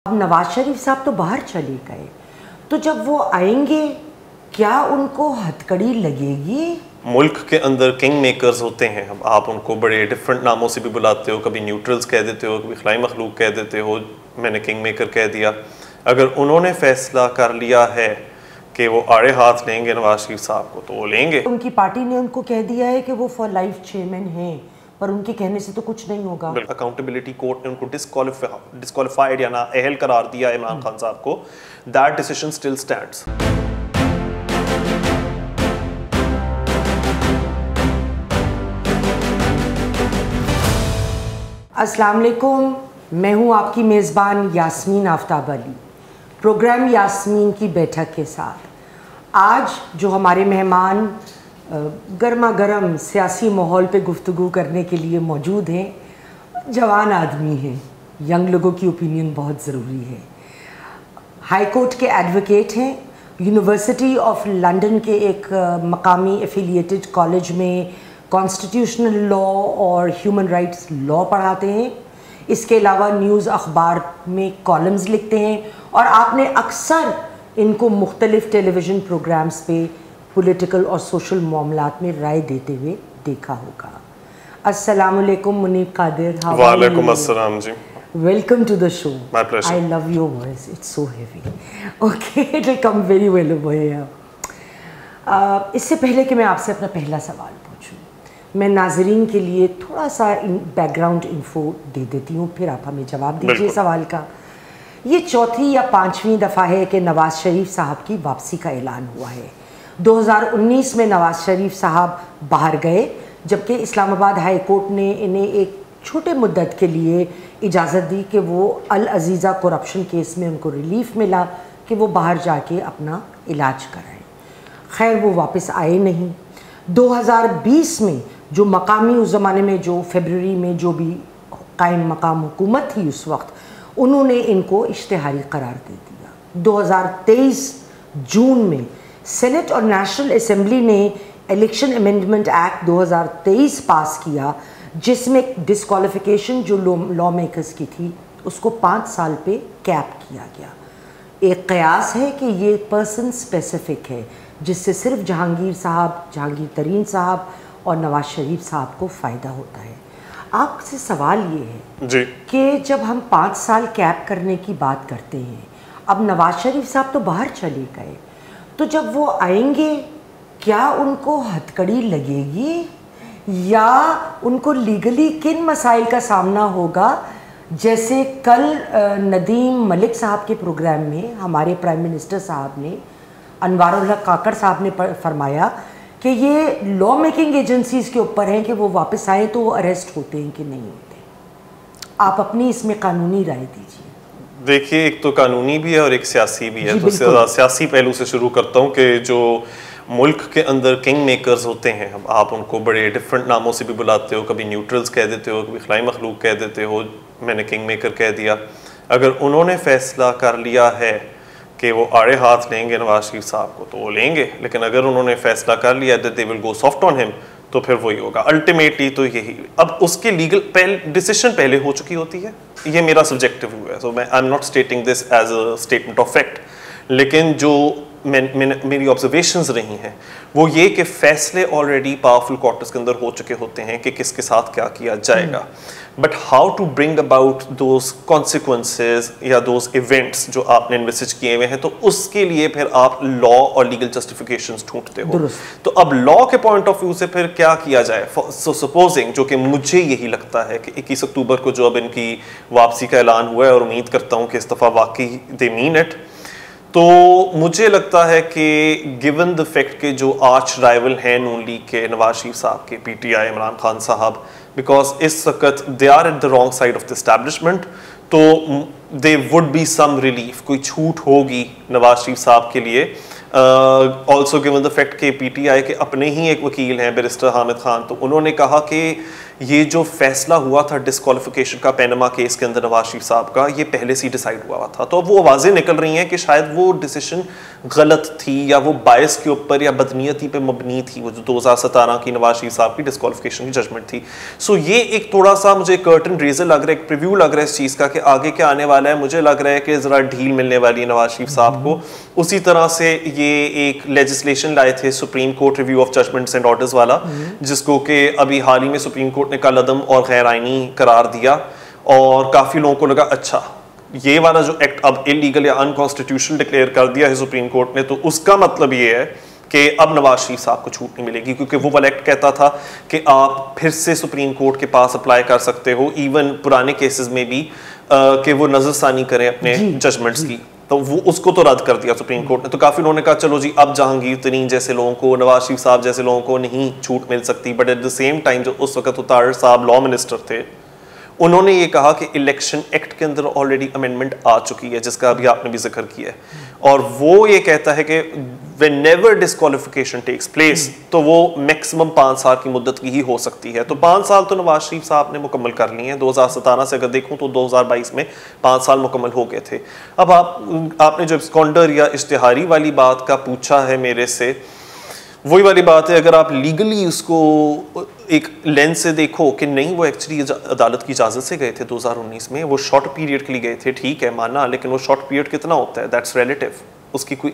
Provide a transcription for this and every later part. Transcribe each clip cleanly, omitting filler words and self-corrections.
अब नवाज शरीफ साहब तो बाहर चले गए, तो जब वो आएंगे क्या उनको हथकड़ी लगेगी? मुल्क के अंदर किंग मेकर्स होते हैं। अब आप उनको बड़े डिफरेंट नामों से भी बुलाते हो, कभी न्यूट्रल्स कह देते हो, कभी खलाई मखलूक कह देते हो, मैंने किंग मेकर कह दिया। अगर उन्होंने फैसला कर लिया है कि वो आड़े हाथ लेंगे नवाज शरीफ साहब को, तो वो लेंगे। उनकी पार्टी ने उनको कह दिया है कि वो फॉर लाइफ चेयरमैन हैं, पर उनके कहने से तो कुछ नहीं होगा। अकाउंटेबिलिटी कोर्ट ने उनको डिस्क्वालिफाइड या ना अहल करार दिया इमरान खान साहब को। That decision still stands. अस्सलाम वालेकुम, मैं हूं आपकी मेज़बान यास्मीन आफ्ताब अली, प्रोग्राम यास्मीन की बैठक के साथ। आज जो हमारे मेहमान गर्मा गर्म सियासी माहौल पे गुफ्तगू करने के लिए मौजूद हैं, जवान आदमी हैं, यंग लोगों की ओपिनियन बहुत ज़रूरी है। हाई कोर्ट के एडवोकेट हैं, यूनिवर्सिटी ऑफ लंदन के एक मकामी एफिलिएटेड कॉलेज में कॉन्स्टिट्यूशनल लॉ और ह्यूमन राइट्स लॉ पढ़ाते हैं। इसके अलावा न्यूज़ अखबार में कॉलम्स लिखते हैं और आपने अक्सर इनको मुख्तलिफ टेलीविज़न प्रोग्राम्स पे पॉलिटिकल और सोशल मामलात में राय देते हुए देखा होगा। अस्सलाम वालेकुम मुनीब कादिर। वालेकुम अस्सलाम जी। Welcome to the show. My pleasure. I love your voice. It's so heavy. Okay, it will come very well over here. इससे पहले कि मैं आपसे अपना पहला सवाल पूछूं, मैं नाजरीन के लिए थोड़ा सा बैकग्राउंड इन्फो दे देती हूँ, फिर आप हमें जवाब दीजिए सवाल का। ये चौथी या पांचवीं दफ़ा है कि नवाज शरीफ साहब की वापसी का ऐलान हुआ है। 2019 में नवाज शरीफ साहब बाहर गए, जबकि इस्लामाबाद हाई कोर्ट ने इन्हें एक छोटे मुद्दत के लिए इजाज़त दी कि वो अल अजीज़ा करप्शन केस में उनको रिलीफ मिला कि वो बाहर जाके अपना इलाज कराएं। खैर वो वापस आए नहीं। 2020 में जो मकामी उस ज़माने में जो फरवरी में जो भी कायम मकाम हुकूमत थी उस वक्त, उन्होंने इनको इश्तिहारी करार दे दिया। 2023 जून में सेनेट और नेशनल असम्बली ने इलेक्शन अमेंडमेंट एक्ट 2023 पास किया, जिसमें डिस्क्वालिफिकेशन जो लॉ मेकर्स की थी उसको 5 साल पे कैप किया गया। एक कयास है कि ये पर्सन स्पेसिफिक है, जिससे सिर्फ जहांगीर साहब, जहांगीर तरीन साहब और नवाज शरीफ साहब को फ़ायदा होता है। आपसे सवाल ये है जी कि जब हम 5 साल कैप करने की बात करते हैं, अब नवाज शरीफ साहब तो बाहर चले गए, तो जब वो आएंगे क्या उनको हथकड़ी लगेगी या उनको लीगली किन मसाइल का सामना होगा? जैसे कल नदीम मलिक साहब के प्रोग्राम में हमारे प्राइम मिनिस्टर साहब ने, अनवारुल हक काकड़ साहब ने फरमाया कि ये लॉ मेकिंग एजेंसीज़ के ऊपर हैं कि वो वापस आए तो वो अरेस्ट होते हैं कि नहीं होते। आप अपनी इसमें कानूनी राय दीजिए। देखिए, एक तो कानूनी भी है और एक सियासी भी है। तो सियासी पहलू से शुरू करता हूँ कि जो मुल्क के अंदर किंग मेकर्स होते हैं, अब आप उनको बड़े डिफरेंट नामों से भी बुलाते हो, कभी न्यूट्रल्स कह देते हो, कभी खलाई मखलूक कह देते हो, मैंने किंग मेकर कह दिया। अगर उन्होंने फैसला कर लिया है कि वो आड़े हाथ लेंगे नवाज शरीफ साहब को, तो वो लेंगे। लेकिन अगर उन्होंने फैसला कर लिया that they will go soft on him, तो फिर वही होगा अल्टीमेटली। तो यही, अब उसकी लीगल डिसीजन पहले हो चुकी होती है। ये मेरा सब्जेक्टिव व्यू है, सो मैं I am not stating this as a statement of fact, लेकिन जो मेरी ऑब्जर्वेशंस रही हैं वो ये कि फैसले ऑलरेडी पावरफुल क्वार्टर्स के अंदर हो चुके होते हैं कि किसके साथ क्या किया जाएगा। But how to bring about those consequences या दोज इवेंट्स जो आपने इन्वेस्टिज किए हुए हैं, तो उसके लिए फिर आप लॉ और लीगल जस्टिफिकेशंस ढूंढते हो। तो अब लॉ के पॉइंट ऑफ व्यू से फिर क्या किया जाए? सो सपोजिंग, जो कि मुझे यही लगता है कि 21 अक्टूबर को जो अब इनकी वापसी का ऐलान हुआ है और उम्मीद करता हूँ कि इस दफ़ा वाकई दे मीन इट, तो मुझे लगता है कि गिवन द फैक्ट के जो आर्च राइवल हैं नून लीग के नवाज शरीफ साहब के पीटीआई इमरान खान साहब, बिकॉज इस वक्त they are at the wrong side of the establishment, तो they would be some relief, कोई छूट होगी नवाज शरीफ साहब के लिए। ऑल्सो गिवन द फैक्ट के पीटीआई के अपने ही एक वकील हैं बैरिस्टर हामिद खान, तो उन्होंने कहा कि ये जो फैसला हुआ था डिस्क्वालिफिकेशन का पैनमा केस के अंदर नवाज शरीफ साहब का, ये पहले से ही डिसाइड हुआ था। तो अब वो आवाज़ें निकल रही हैं कि शायद वो डिसीजन गलत थी या वो बायस के ऊपर या बदनीयती पे मबनी थी, वो जो 2017 की नवाज शरीफ साहब की डिस्क्वालिफिकेशन की जजमेंट थी। सो ये एक थोड़ा सा मुझे कर्टन रेजर लग रहा है, एक प्रीव्यू लग रहा है इस चीज़ का कि आगे क्या आने वाला है। मुझे लग रहा है कि ज़रा ढील मिलने वाली है नवाज शरीफ साहब को। उसी तरह से ये एक लेजिस्लेशन लाए थे Supreme Court review of judgments and orders वाला, जिसको कि अभी हाल ही में सुप्रीम कोर्ट ने कल अदम और गैर आईनी करार दिया, और काफ़ी लोगों को लगा अच्छा ये वाला जो एक्ट अब इलीगल या अनकॉन्स्टिट्यूशनल डिक्लेयर कर दिया है सुप्रीम कोर्ट ने, तो उसका मतलब ये है कि अब नवाज शरीफ साहब को छूट नहीं मिलेगी, क्योंकि वो वाला एक्ट कहता था कि आप फिर से सुप्रीम कोर्ट के पास अप्लाई कर सकते हो इवन पुराने केसेस में भी कि वो नजरसानी करें अपने जजमेंट्स की। तो वो उसको तो रद्द कर दिया सुप्रीम कोर्ट ने। तो काफ़ी लोगों ने कहा चलो जी अब जहांगीर तरीन जैसे लोगों को, नवाज शरीफ साहब जैसे लोगों को नहीं छूट मिल सकती। But at the same time जो उस वक्त उतार साहब लॉ मिनिस्टर थे, उन्होंने ये कहा कि इलेक्शन एक्ट के अंदर ऑलरेडी अमेंडमेंट आ चुकी है, जिसका अभी आपने भी जिक्र किया है, और वो ये कहता है कि व्हेनेवर डिस्क्वालिफिकेशन टेक्स प्लेस तो वो मैक्सिमम 5 साल की मुद्दत की ही हो सकती है। तो 5 साल तो नवाज शरीफ साहब ने मुकम्मल कर लिए हैं। 2017 से अगर देखूं तो 2022 में 5 साल मुकम्मल हो गए थे। अब आपने जो स्कॉन्डर या इश्तिहारी वाली बात का पूछा है मेरे से, वही वाली बात है, अगर आप लीगली उसको एक लेंस से देखो कि नहीं वो एक्चुअली अदालत की इजाज़त से गए थे 2019 में, वो शॉर्ट पीरियड के लिए गए थे, ठीक है माना, लेकिन वो शॉर्ट पीरियड कितना होता है, दैट्स रिलेटिव, उसकी कोई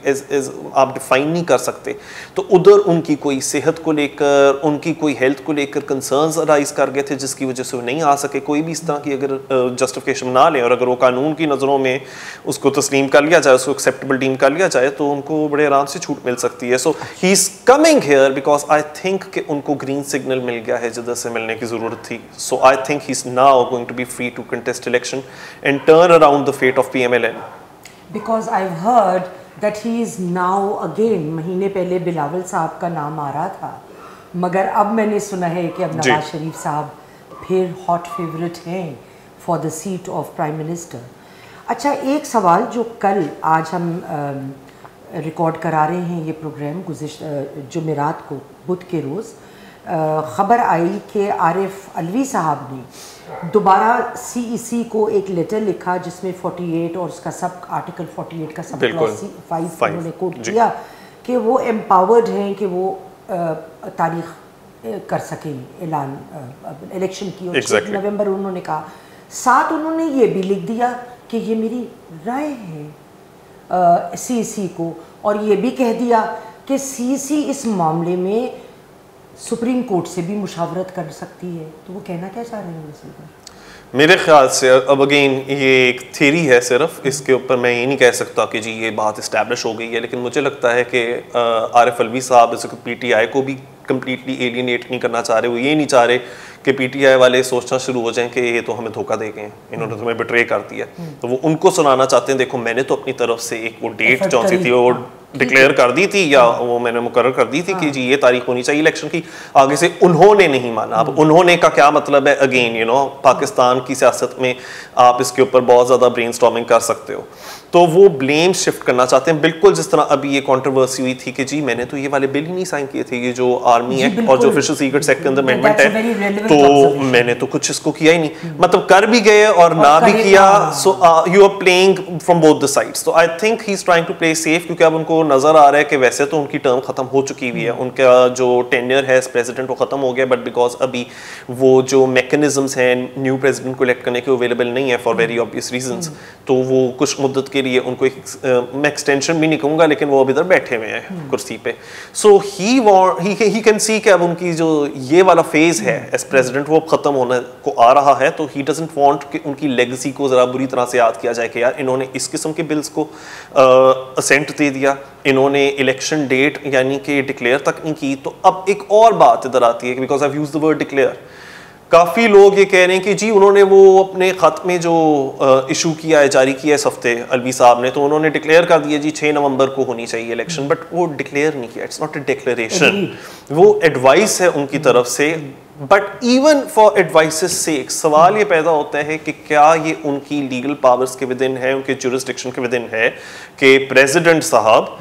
आप डिफाइन नहीं कर सकते। तो उधर उनकी कोई सेहत को लेकर, उनकी कोई हेल्थ को लेकर कंसर्न्स अराइज कर गए थे, जिसकी वजह से वो नहीं आ सके। कोई भी इस तरह की अगर जस्टिफिकेशन ना लें और अगर वो कानून की नज़रों में उसको तस्लीम कर लिया जाए, उसको एक्सेप्टेबल डीम कर लिया जाए, तो उनको बड़े आराम से छूट मिल सकती है। So he is coming here because I think कि उनको ग्रीन सिग्नल मिल गया है जिधर से मिलने की ज़रूरत थी। So I think he is now going to be free to contest election and turn around the fate of PMLN। Because I heard that he is now again, महीने पहले बिलावल साहब का नाम आ रहा था, मगर अब मैंने सुना है कि अब नवाज शरीफ साहब फिर हॉट फेवरेट हैं for the seat of prime minister. अच्छा, एक सवाल जो कल आज हम रिकॉर्ड करा रहे हैं ये प्रोग्राम जुमेरात को, बुध के रोज़ ख़बर आई कि आरिफ अलवी साहब ने दोबारा CEC को एक लेटर लिखा जिसमें 48 और उसका सब आर्टिकल 48 का सब क्लॉज 5 उन्होंने कोट किया कि वो एम्पावर्ड हैं कि वो तारीख कर सकें ऐलान इलेक्शन की, और 6 नवंबर उन्होंने कहा। साथ उन्होंने ये भी लिख दिया कि ये मेरी राय है CEC को, और ये भी कह दिया कि CEC इस मामले में सुप्रीम कोर्ट से भी मुशावरत कर सकती है। तो वो कहना क्या चाह रहे हैं वैसे? मेरे ख्याल से अब अगेन ये एक थ्योरी है सिर्फ, इसके ऊपर मैं ये नहीं कह सकता कि जी ये बात इस्टेब्लिश हो गई है, लेकिन मुझे लगता है कि आरिफ अलवी साहब इस PTI को भी कम्प्लीटली एलियनेट नहीं करना चाह रहे। वो ये नहीं चाह रहे कि PTI वाले सोचना शुरू हो जाएं कि ये तो हमें धोखा दे गए, इन्होंने तुम्हें बिट्रे कर दिया। तो वो उनको सुनाना चाहते हैं, देखो मैंने तो अपनी तरफ से एक वो डेट जो सी थी वो डिक्लेयर कर दी थी, या वो मैंने मुकर्रर कर दी थी कि जी ये तारीख होनी चाहिए इलेक्शन की। आगे से उन्होंने नहीं माना। अब उन्होंने का क्या मतलब है? अगेन पाकिस्तान की सियासत में आप इसके ऊपर बहुत ज़्यादा ब्रेनस्टॉर्मिंग कर सकते हो। तो वो ब्लेम शिफ्ट करना चाहते हैं, बिल्कुल जिस तरह अभी ये कंट्रोवर्सी हुई थी कि जी मैंने तो ये वाले बिल ही नहीं साइन किए थे, ये जो आर्मी एक्ट और जो ऑफिशियल सीक्रेट्स एक्ट के अंदर अमेंडमेंट है, तो मैंने तो कुछ इसको किया ही नहीं, मतलब कर भी गए और ना भी किया। So you are playing from both the sides. तो I think he is trying to play safe, क्योंकि अब उनको नजर आ रहा है कि वैसे तो उनकी टर्म खत्म हो चुकी हुई है, उनका जो टेन्योर है एज प्रेसिडेंट वो खत्म हो गया, बट बिकॉज अभी वो जो मैकेनिज्म्स हैं न्यू प्रेसिडेंट को इलेक्ट करने के अवेलेबल नहीं है फॉर वेरी ऑब्वियस रीजंस, तो वो कुछ मुद्दत के लिए उनको मैं एक्सटेंशन भी नहीं कहूँगा, लेकिन वो अब इधर बैठे हुए हैं कुर्सी पे। सो ही कैन सी कि अब उनकी जो ये वाला फेज है एज प्रेसिडेंट वो खत्म होने को आ रहा है। तो ही डजंट वांट कि उनकी लेगेसी को ज़रा बुरी तरह से याद किया जाए कि यार इन्होंने इस किस्म के बिल्स को असेंट दे दिया, इन्होंने इलेक्शन डेट यानी कि डिक्लेयर तक नहीं की। तो अब एक और बात इधर आती है कि because I use the word declare, काफ़ी लोग ये कह रहे हैं कि जी उन्होंने वो अपने ख़त में जो इशू किया है, जारी किया है इस हफ्ते अलवी साहब ने, तो उन्होंने डिक्लेयर कर दिया जी 6 नवंबर को होनी चाहिए इलेक्शन, बट वो डिक्लेयर नहीं किया। इट्स नॉट ए डिक्लेरेशन, वो एडवाइस है उनकी तरफ से। बट इवन फॉर एडवाइसेस से एक सवाल ये पैदा होता है कि क्या ये उनकी लीगल पावर्स के विदिन है, उनके जुरिस्डिक्शन के विदिन है कि प्रेसिडेंट साहब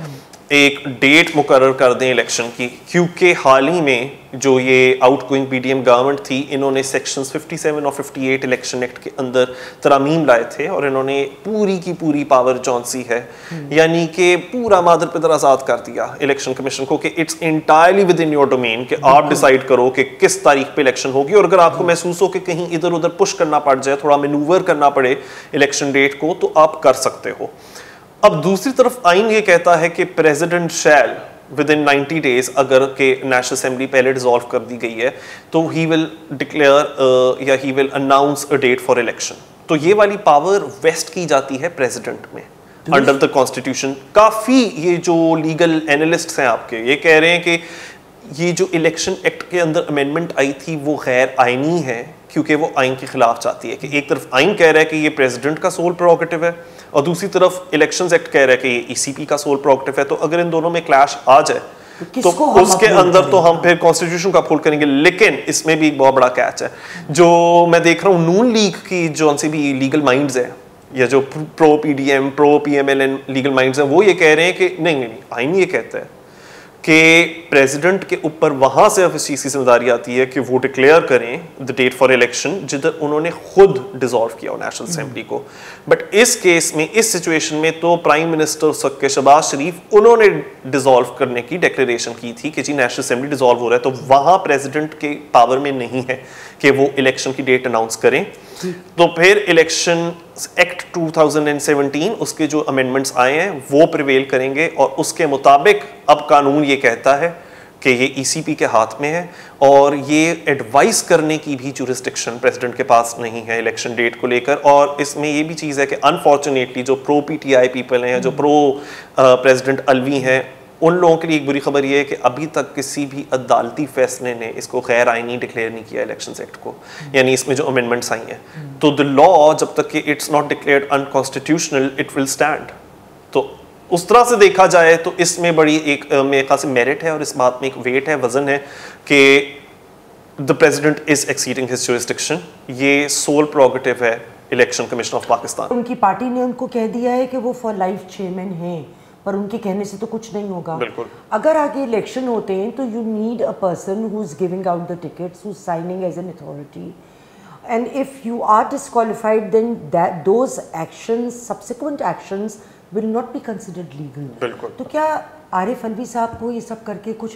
एक डेट मुकर्रर कर दें इलेक्शन की, क्योंकि हाल ही में जो ये आउटगोइंग पीडीएम गवर्नमेंट थी, इन्होंने सेक्शंस 57 और 58 इलेक्शन एक्ट के अंदर तरामीम लाए थे और इन्होंने पूरी की पूरी पावर जौनसी है यानी कि पूरा मादर पिदर आज़ाद कर दिया इलेक्शन कमीशन को कि it's entirely with in your domain कि आप डिसाइड करो कि किस तारीख पे इलेक्शन होगी, और अगर आपको महसूस हो कि कहीं इधर उधर पुश करना पड़ जाए, थोड़ा मैनूवर करना पड़े इलेक्शन डेट को, तो आप कर सकते हो। अब दूसरी तरफ आइन ये कहता है कि president shell with in 90 days, अगर के नेशनल असेंबली पहले डिसॉल्व कर दी गई है, तो ही विल डिक्लेयर या he will announce a date for election. तो ये वाली पावर वेस्ट की जाती है प्रेसिडेंट में अंडर द कॉन्स्टिट्यूशन। काफी ये जो लीगल एनालिस्ट्स हैं आपके, ये कह रहे हैं कि ये जो इलेक्शन एक्ट के अंदर अमेंडमेंट आई थी वो गैर आइनी है, क्योंकि वो आइन के खिलाफ जाती है कि एक तरफ आइन कह रहा है कि ये प्रेसिडेंट का सोल प्रोरोगेटिव है और दूसरी तरफ इलेक्शंस एक्ट कह रहा है कि ये ईसीपी का सोल प्रोरोगेटिव है। तो अगर इन दोनों में क्लैश आ जाए तो उसके अंदर तो हम फिर कॉन्स्टिट्यूशन का अपहोल्ड करेंगे। लेकिन इसमें भी एक बहुत बड़ा कैच है, जो मैं देख रहा हूँ नून लीग की जो सी भी लीगल माइंड्स है या जो pro PDM pro PMLN legal minds हैं, वो ये कह रहे हैं कि नहीं, आइन ये कहता है कि प्रेसिडेंट के ऊपर वहां से अब इस चीज़ की जिम्मेदारी आती है कि वो डिक्लेयर करें द डेट फॉर इलेक्शन जिधर उन्होंने खुद डिसॉल्व किया हो नेशनल असेंबली को। बट इस केस में, इस सिचुएशन में तो प्राइम मिनिस्टर के शहबाज शरीफ उन्होंने डिसॉल्व करने की डिक्लेरेशन की थी कि जी नेशनल असेंबली डिसॉल्व हो रहा है, तो वहां प्रेसिडेंट के पावर में नहीं है कि वो इलेक्शन की डेट अनाउंस करें। तो फिर इलेक्शन एक्ट 2017 उसके जो अमेंडमेंट्स आए हैं वो प्रिवेल करेंगे और उसके मुताबिक अब कानून ये कहता है कि ये ईसीपी के हाथ में है और ये एडवाइस करने की भी जुरिस्डिक्शन प्रेसिडेंट के पास नहीं है इलेक्शन डेट को लेकर। और इसमें ये भी चीज़ है कि अनफॉर्चुनेटली जो प्रो पीटीआई पीपल हैं, जो प्रो प्रेसिडेंट अलवी हैं, उन लोगों के लिए एक बुरी खबर ये है कि अभी तक किसी भी अदालती फैसले ने इसको गैर आइनी डिक्लेयर नहीं किया इलेक्शन एक्ट को, यानी इसमें जो अमेंडमेंट्स आई हैं। तो द लॉ जब तक कि it's not declared unconstitutional it will stand. तो उस तरह से देखा जाए तो इसमें बड़ी एक मेरे ख्याल से मेरिट है और इस बात में एक वेट है, वजन है कि the president is exceeding his jurisdiction. ये सोल प्रोगेटिव है इलेक्शन कमीशन ऑफ पाकिस्तान। उनकी पार्टी ने उनको कह दिया है कि वो फॉर लाइफ चेयरमैन हैं, पर उनके कहने से तो कुछ नहीं होगा। बिल्कुल। अगर आगे इलेक्शन होते हैं तो you need a person who is giving out the tickets, who is signing as an authority, and if you are disqualified then that those actions, subsequent actions will not be considered legal. बिल्कुल। तो क्या आरिफ अलवी साहब को ये सब करके कुछ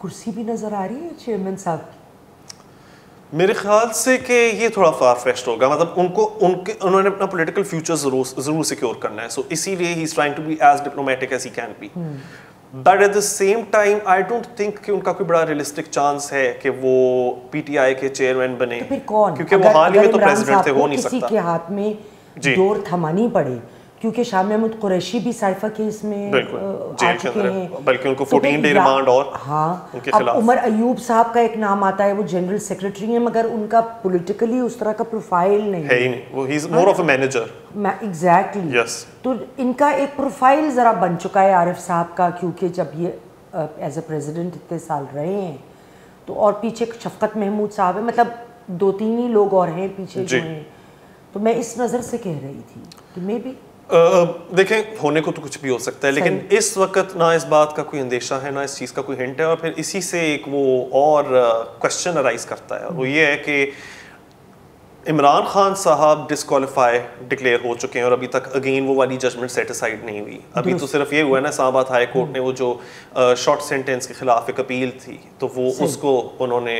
कुर्सी भी नजर आ रही है चेयरमैन साहब की? मेरे ख्याल से कि ये थोड़ा फार फेस्ट होगा, मतलब उन्होंने अपना पॉलिटिकल फ्यूचर जरूर सिक्योर करना है, सो इसीलिए he is trying to be as diplomatic as he can be. But at the same time I don't think कि उनका कोई बड़ा रियलिस्टिक चांस है कि वो पीटीआई के चेयरमैन बने। तो फिर कौन? क्योंकि वो हाल ही में तो प्रेसिडेंट थे, हो नहीं सकता। किसी के हाथ में डोर थमानी पड़े, क्योंकि शाह महमूद कुरैशी भी साइफा केस में आ चुके हैं, बल्कि उनको 14 डे रिमांड और हाँ उनके अब खिलाफ। उमर अयूब साहब का एक नाम आता है, वो जनरल सेक्रेटरी हैं, मगर उनका पॉलिटिकली उस तरह का प्रोफाइल नहीं है ही नहीं, वो he is more of a manager. Exactly. Yes. तो इनका एक प्रोफाइल जरा बन चुका है आरिफ साहब का, क्योंकि जब ये एज अ प्रेसिडेंट इतने साल रहे हैं, तो और पीछे शफकत महमूद साहब है, मतलब 2-3 ही लोग और हैं पीछे जो हैं। तो मैं इस नज़र से कह रही थी कि मे बी देखें, होने को तो कुछ भी हो सकता है, लेकिन इस वक्त ना इस बात का कोई अंदेशा है, ना इस चीज़ का कोई हिंट है। और फिर इसी से एक वो और क्वेश्चन अराइज करता है, वो ये है कि इमरान खान साहब डिस्क्वालीफाई डिक्लेयर हो चुके हैं और अभी तक अगेन वो वाली जजमेंट सेटिसाइड नहीं हुई। अभी तो सिर्फ ये हुआ है ना, इस्लामाबाद हाई कोर्ट ने वो जो शॉर्ट सेंटेंस के खिलाफ एक अपील थी, तो वो उसको उन्होंने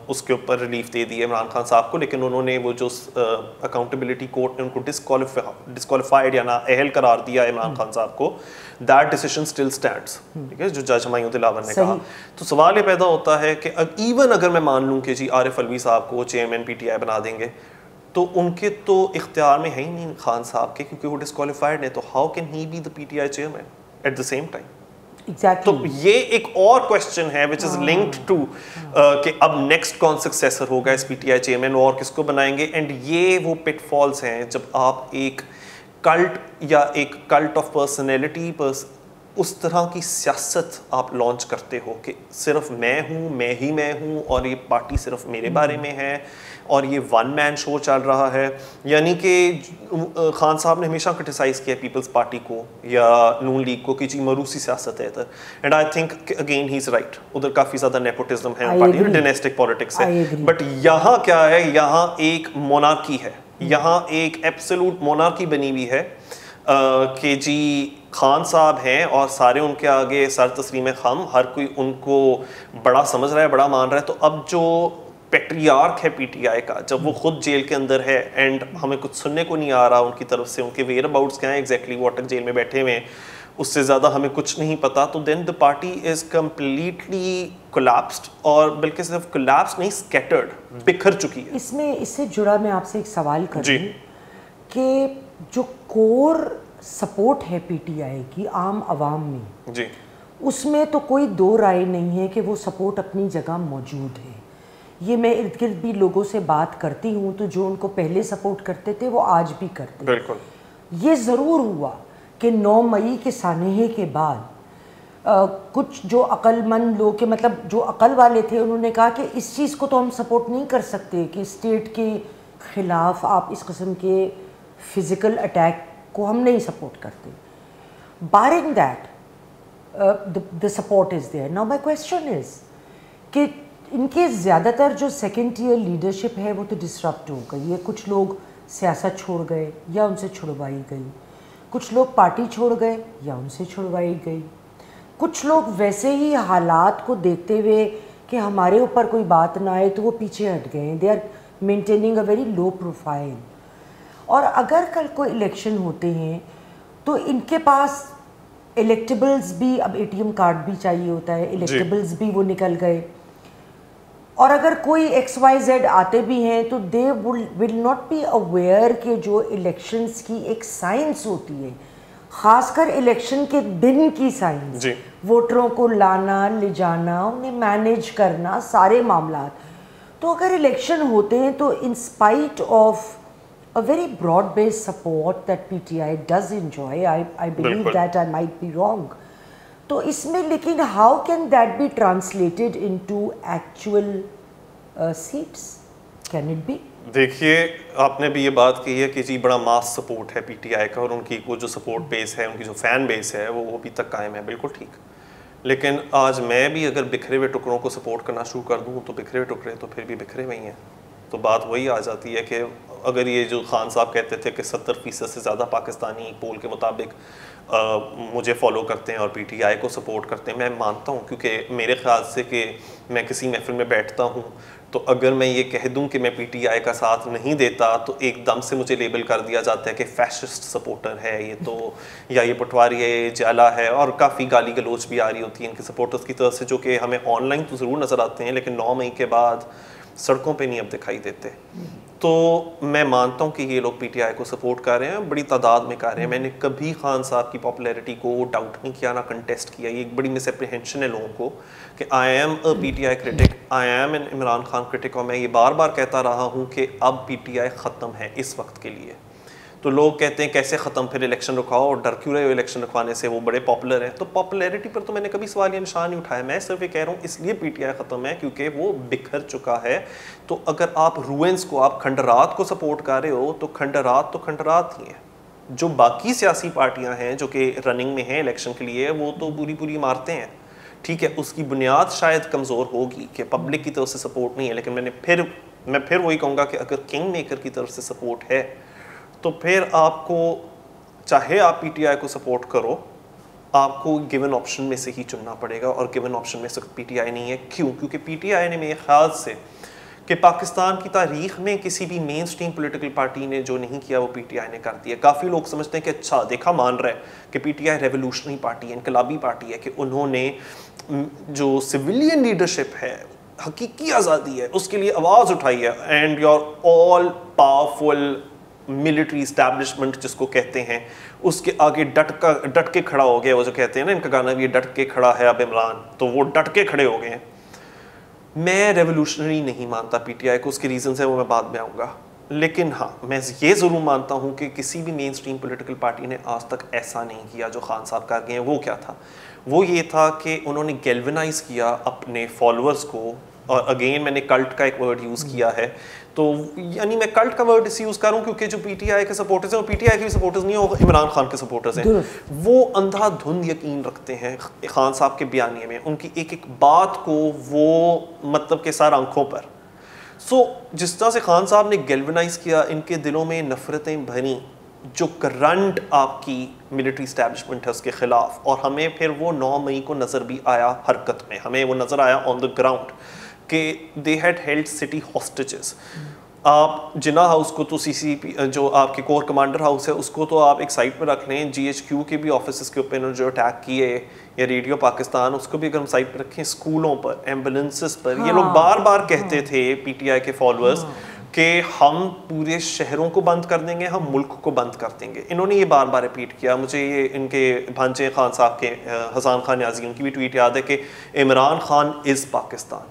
उसके ऊपर रिलीफ दे दी है इमरान खान साहब को, लेकिन उन्होंने वो जो अकाउंटेबिलिटी कोर्ट ने उनको डिस्क्वालीफाइड या ना अहल करार दिया इमरान खान साहब को, दैट डिसीजन स्टिल स्टैंड्स। ठीक है, जो जज हुमायूं दिलावर ने कहा। तो सवाल ये पैदा होता है कि इवन अगर मैं मान लूँ कि जी आरिफ अलवी साहब को चेयरमैन पीटीआई बना देंगे, तो उनके तो इख्तियार में है ही नहीं खान साहब के, क्योंकि वो डिस्क्वालीफाइड है। तो how can he be the PTI chairman eight the same time? Exactly. तो ये एक और क्वेश्चन है विच इज लिंक्ड टू कि अब नेक्स्ट कौन सक्सेसर होगा इस पीटीआई चेयरमैन और किसको बनाएंगे। एंड ये वो पिटफॉल्स हैं जब आप एक कल्ट या एक कल्ट ऑफ पर्सनैलिटी उस तरह की सियासत आप लॉन्च करते हो कि सिर्फ मैं हूँ, मैं ही मैं हूँ और ये पार्टी सिर्फ मेरे बारे में है, और ये वन मैन शो चल रहा है। यानी कि खान साहब ने हमेशा क्रिटिसाइज किया पीपल्स पार्टी को या नून लीग को कि जी मरूसी सियासत है इधर, and I think again he is right, उधर काफ़ी ज़्यादा नेपोटिज्म है पार्टी में, डायनेस्टिक पॉलिटिक्स है। बट यहाँ क्या है, यहाँ एक मोनार्की है, यहाँ एक एब्सोल्यूट मोनार्की बनी हुई है कि जी खान साहब हैं और सारे उनके आगे सर तस्लीम खम, हर कोई उनको बड़ा समझ रहा है, बड़ा मान रहा है। तो अब जो पेट्रियार्क है पीटीआई का, जब वो खुद जेल के अंदर है एंड हमें कुछ सुनने को नहीं आ रहा उनकी तरफ से, उनके वेयर अबाउट्स क्या हैं एग्जैक्टली, वो अटक जेल में बैठे हुए हैं, उससे ज़्यादा हमें कुछ नहीं पता, तो then the party is completely collapsed, और बल्कि सिर्फ कोलैप्स नहीं, स्कैटर्ड, बिखर चुकी है। इससे जुड़ा मैं आपसे एक सवाल करूँ कि जो कोर सपोर्ट है पीटीआई की आम आवाम में जी, उसमें तो कोई दो राय नहीं है कि वो सपोर्ट अपनी जगह मौजूद है। ये मैं इर्द गिर्द भी लोगों से बात करती हूँ तो जो उनको पहले सपोर्ट करते थे वो आज भी करते हैं। बिल्कुल। ये ज़रूर हुआ कि 9 मई के सानहे के बाद कुछ जो अक्लमंद लोग के मतलब जो अकल वाले थे उन्होंने कहा कि इस चीज़ को तो हम सपोर्ट नहीं कर सकते कि स्टेट के ख़िलाफ़ आप इस किस्म के फ़िज़िकल अटैक को हम नहीं सपोर्ट करते। Barring that the support is there. Now my question is कि इनके ज़्यादातर जो सेकेंड ईयर लीडरशिप है वो तो डिसरप्ट हो गई है। कुछ लोग सियासत छोड़ गए या उनसे छुड़वाई गई, कुछ लोग पार्टी छोड़ गए या उनसे छुड़वाई गई, कुछ लोग वैसे ही हालात को देखते हुए कि हमारे ऊपर कोई बात ना आए तो वो पीछे हट गए। They are maintaining a very low profile. और अगर कल कोई इलेक्शन होते हैं तो इनके पास इलेक्टेबल्स भी, अब ATM कार्ड भी चाहिए होता है, इलेक्टेबल्स भी वो निकल गए, और अगर कोई XYZ आते भी हैं तो they will not be aware कि जो इलेक्शंस की एक साइंस होती है, ख़ासकर इलेक्शन के दिन की साइंस, वोटरों को लाना ले जाना, उन्हें मैनेज करना, सारे मामला। तो अगर इलेक्शन होते हैं तो in spite of a very broad-based support that PTI does enjoy, I believe that, I might be wrong. तो इसमें लेकिन how can that be translated into actual seats? Can it be? देखिए, आपने भी ये बात कही है कि जी बड़ा मास सपोर्ट है पीटीआई का और उनकी वो जो सपोर्ट बेस है, उनकी जो फैन बेस है वो अभी तक कायम है, बिल्कुल ठीक। लेकिन आज मैं भी अगर बिखरे हुए टुकड़ों को सपोर्ट करना शुरू कर दूँ तो बिखरे हुए टुकड़े तो फिर भी बिखरे हुए ही हैं। तो बात वही आ जाती है कि अगर ये जो खान साहब कहते थे कि 70% से ज़्यादा पाकिस्तानी पोल के मुताबिक मुझे फॉलो करते हैं और पीटीआई को सपोर्ट करते हैं, मैं मानता हूँ, क्योंकि मेरे ख्याल से कि मैं किसी महफिल में बैठता हूँ तो अगर मैं ये कह दूँ कि मैं पीटीआई का साथ नहीं देता तो एकदम से मुझे लेबल कर दिया जाता है कि फैशिस्ट सपोर्टर है ये, तो या ये पटवारी है, ये जाला है, और काफ़ी गाली गलोच भी आ रही होती है इनके सपोर्टर्स की तरफ से, जो कि हमें ऑनलाइन तो ज़रूर नज़र आते हैं लेकिन 9 मई के बाद सड़कों पे नहीं अब दिखाई देते। तो मैं मानता हूँ कि ये लोग पीटीआई को सपोर्ट कर रहे हैं, बड़ी तादाद में कर रहे हैं। मैंने कभी खान साहब की पॉपुलैरिटी को डाउट नहीं किया, ना कंटेस्ट किया। ये एक बड़ी मिसअप्रीहेंशन है लोगों को कि I am a PTI critic, I am an Imran Khan critic, और मैं ये बार बार कहता रहा हूँ कि अब पीटीआई ख़त्म है इस वक्त के लिए। तो लोग कहते हैं कैसे ख़त्म, फिर इलेक्शन रुकाओ, और डर क्यों रहे हो इलेक्शन रुकवाने से, वो बड़े पॉपुलर हैं। तो पॉपुलैरिटी पर तो मैंने कभी सवाल या निशान नहीं उठाया। मैं सिर्फ ये कह रहा हूँ इसलिए पीटीआई ख़त्म है क्योंकि वो बिखर चुका है। तो अगर आप रूइंस को, आप खंडरात को सपोर्ट कर रहे हो तो खंडरात ही हैं। जो बाकी सियासी पार्टियाँ हैं जो कि रनिंग में हैं इलेक्शन के लिए, वो तो पूरी इमारतें हैं। ठीक है, उसकी बुनियाद शायद कमज़ोर होगी कि पब्लिक की तरफ से सपोर्ट नहीं है, लेकिन मैं फिर वही कहूँगा कि अगर किंग मेकर की तरफ से सपोर्ट है तो फिर आपको, चाहे आप पीटीआई को सपोर्ट करो, आपको गिवन ऑप्शन में से ही चुनना पड़ेगा, और गिवन ऑप्शन में सिर्फ पीटीआई नहीं है। क्यों? क्योंकि पीटीआई ने मेरे ख्याल से कि पाकिस्तान की तारीख में किसी भी मेन स्ट्रीम पॉलिटिकल पार्टी ने जो नहीं किया वो पीटीआई ने कर दिया। काफ़ी लोग समझते हैं कि अच्छा देखा, मान रहा है कि पीटीआई रेवोल्यूशनरी पार्टी है, इनकलाबी पार्टी है, कि उन्होंने जो सिविलियन लीडरशिप है, हकीकी आज़ादी है, उसके लिए आवाज़ उठाई है, and your all powerful military establishment जिसको कहते हैं, उसके आगे डट के खड़ा हो गया। वो जो कहते हैं ना, इनका गाना भी डट के खड़ा है अब इमरान, तो वो डट के खड़े हो गए हैं। मैं रेवोल्यूशनरी नहीं मानता पीटीआई को, उसके रीजंस है वो मैं बाद में आऊँगा। लेकिन हाँ, मैं ये ज़रूर मानता हूँ कि किसी भी मेन स्ट्रीम पॉलिटिकल पार्टी ने आज तक ऐसा नहीं किया जो खान साहब कर गए हैं। वो क्या था? वो ये था कि उन्होंने गैल्वेनाइज किया अपने फॉलोअर्स को, और अगेन मैंने कल्ट का एक वर्ड यूज़ किया है, तो यानी मैं कल्ट का वर्ड इसी यूज़ कर रहा हूँ क्योंकि जो पीटीआई के सपोर्टर्स हैं वो पीटीआई के भी सपोर्टर्स नहीं हो, इमरान खान के सपोर्टर्स हैं, वो अंधाधुंध यकीन रखते हैं खान साहब के बयानिए में, उनकी एक एक बात को वो मतलब के सार आंखों पर। जिस तरह से खान साहब ने गैल्वनाइज किया इनके दिलों में नफरतें भरी जो करंट आपकी मिलिट्री इस्टेब्लिशमेंट है उसके खिलाफ, और हमें फिर वो 9 मई को नज़र भी आया हरकत में, हमें वो नज़र आया ऑन द ग्राउंड कि they had held city hostages. आप जिना हाउस को तो सीसीपी जो आपके कोर कमांडर हाउस है उसको तो आप एक साइड पर रख लें, जीएचक्यू के भी ऑफिस के ऊपर इन्होंने जो अटैक किए, या रेडियो पाकिस्तान उसको भी अगर हम साइड पर रखें, स्कूलों पर, एम्बुलेंसेस पर, ये लोग बार बार कहते थे पीटीआई के फॉलोअर्स कि हम पूरे शहरों को बंद कर देंगे, हम मुल्क को बंद कर देंगे। इन्होंने ये बार बार रिपीट किया। मुझे ये इनके भांजे खान साहब के हसन खान न्याजी उनकी भी ट्वीट याद है कि Imran Khan is Pakistan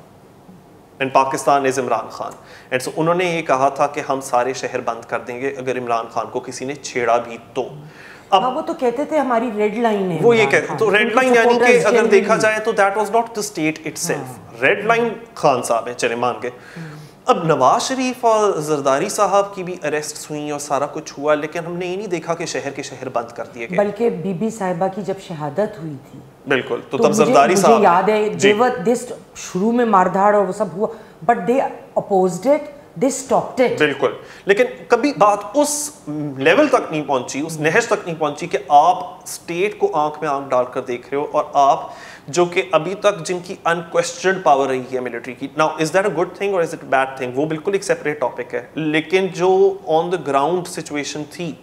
and Pakistan is Imran Khan, and so उन्होंने ये कहा था कि हम सारे शहर बंद कर देंगे अगर इमरान खान को किसी ने छेड़ा भी तो। अब वो तो कहते थे हमारी रेड लाइन है, वो ये कहते तो रेड लाइन यानी कि अगर देखा जाए तो that was not the state itself, red line Khan साहब है, चले मान गए। अब नवाज शरीफ और जरदारी साहब की भी अरेस्ट हुई और सारा कुछ हुआ, लेकिन हमने ये नहीं देखा कि शहर के शहर बंद कर दिए गए, बल्कि बीबी साहिबा की जब शहादत हुई थी बिल्कुल तो तब जरदारी साहब याद है शुरू में मारधाड़ और वो सब हुआ, but they opposed it, they stopped it. बिल्कुल, लेकिन कभी बात उस लेवल तक नहीं पहुंची, उस नहज तक नहीं पहुंची कि आप स्टेट को आंख में आंख डालकर देख रहे हो, और आप जो कि अभी तक जिनकी अनक्वेश्चनड पावर रही है मिलिट्री की, now is that a good thing और इज इट बैड थिंग, वो बिल्कुल एक सेपरेट टॉपिक है, लेकिन जो ऑन द ग्राउंड सिचुएशन थी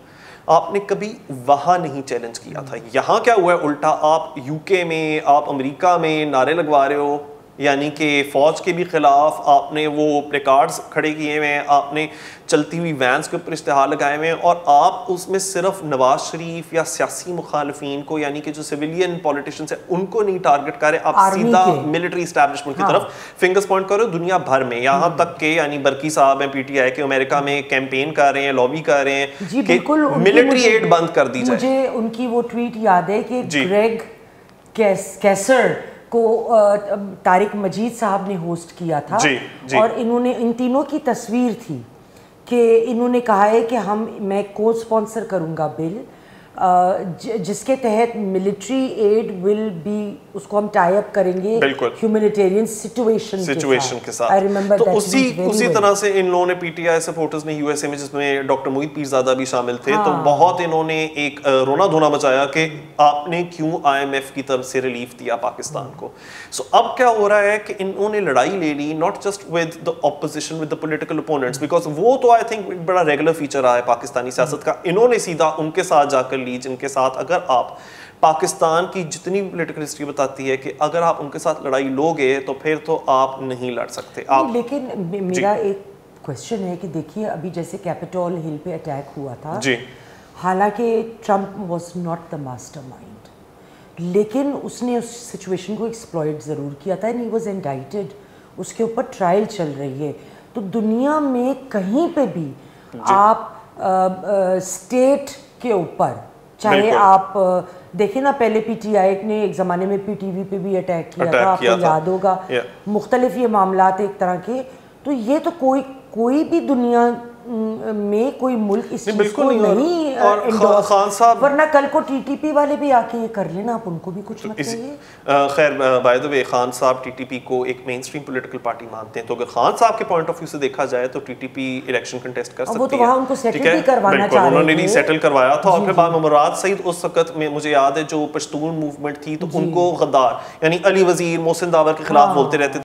आपने कभी वहां नहीं चैलेंज किया था। यहाँ क्या हुआ है उल्टा, आप यूके में, आप अमेरिका में नारे लगवा रहे हो, यानी कि फ़ौज के भी ख़िलाफ़ आपने वो प्लेकार्ड्स खड़े किए हुए हैं, आपने चलती हुई वैन्स के ऊपर इश्तिहार लगाए हुए हैं, और आप उसमें सिर्फ नवाज शरीफ या सियासी मुखालफिन को, यानी कि जो सिविलियन पॉलिटिशियंस हैं उनको नहीं टारगेट कर रहे, आप सीधा मिलिट्री इस्टेब्लिशमेंट की तरफ फिंगर्स पॉइंट कर रहे हो दुनिया भर में। यहाँ तक के यानी बरकी साहब हैं पीटीआई के, अमेरिका में कैंपेन कर रहे हैं, लॉबी कर रहे हैं कि मिलिट्री एड बंद कर दी जाए। मुझे उनकी वो ट्वीट याद है कि ग्रेग कैसर को तारिक मजीद साहब ने होस्ट किया था, और इन्होंने इन तीनों की तस्वीर थी कि इन्होंने कहा है कि मैं को स्पॉन्सर करूंगा बिल जिसके तहत मिलिट्री एड विल बी, उसको हम टाई अप करेंगे ह्यूमैनिटेरियन सिचुएशन के साथ। आई रिमेंबर तो उसी तरह से इन लोगों ने पीटीआई सपोर्टर्स ने यूएसए में, जिसमें डॉक्टर मोहित पीरजादा भी शामिल थे, तो बहुत इन्होंने एक रोना धोना मचाया कि आपने क्यों आईएमएफ की तरफ से रिलीफ दिया पाकिस्तान को। सो अब क्या हो रहा है कि इन्होंने लड़ाई ले ली not just with the opposition, with the political opponents, because वो तो आई थिंक बड़ा रेगुलर फीचर रहा है पाकिस्तानी सियासत का। इन्होंने सीधा उनके साथ जाकर जिनके साथ अगर आप पाकिस्तान की जितनी पॉलिटिकल हिस्ट्री बताती है कि अगर आप उनके साथ लड़ाई लोगे तो फिर तो आप नहीं लड़ सकते आप। लेकिन मेरा एक क्वेश्चन है कि देखिए अभी जैसे कैपिटॉल हिल पे अटैक हुआ था, हालांकि Trump was not the mastermind, लेकिन उसने उस सिचुएशन को एक्सप्लॉइट ज़रूर किया था एंड ही वाज इंडाइटेड, उसके ऊपर ट्रायल चल रही है। तो दुनिया में कहीं पे भी आप स्टेट के ऊपर, चाहे आप देखें ना, पहले पीटीआई ने एक ज़माने में पीटीवी पे भी अटैक किया था, आपको याद होगा, मुख्तलिफ ये मामलात एक तरह के, तो ये तो कोई भी दुनिया में कोई मुल्क इस चीज़ को नहीं खान साहब, वरना कल को टीटीपी वाले भी आके ये कर लेना, आप उनको भी कुछ मत कहिए। खैर बाय द वे खान साहब टीटीपी को एक मेन स्ट्रीम पॉलिटिकल पार्टी मानते हैं, तो अगर खान साहब के पॉइंट ऑफ व्यू से देखा जाए तो टीटीपी इलेक्शन कंटेस्ट कर सकती है। वो तो वहाँ उनको सेटल भी करवाना चाह रहे थे, उन्होंने नहीं सेटल करवाया था। और फिर बाद में मुराद सईद उस वक्त में मुझे याद है जो पश्तून मूवमेंट थी, तो उनको गद्दार यानी अली वजीर, मोहसिन दावर के खिलाफ बोलते रहते थे।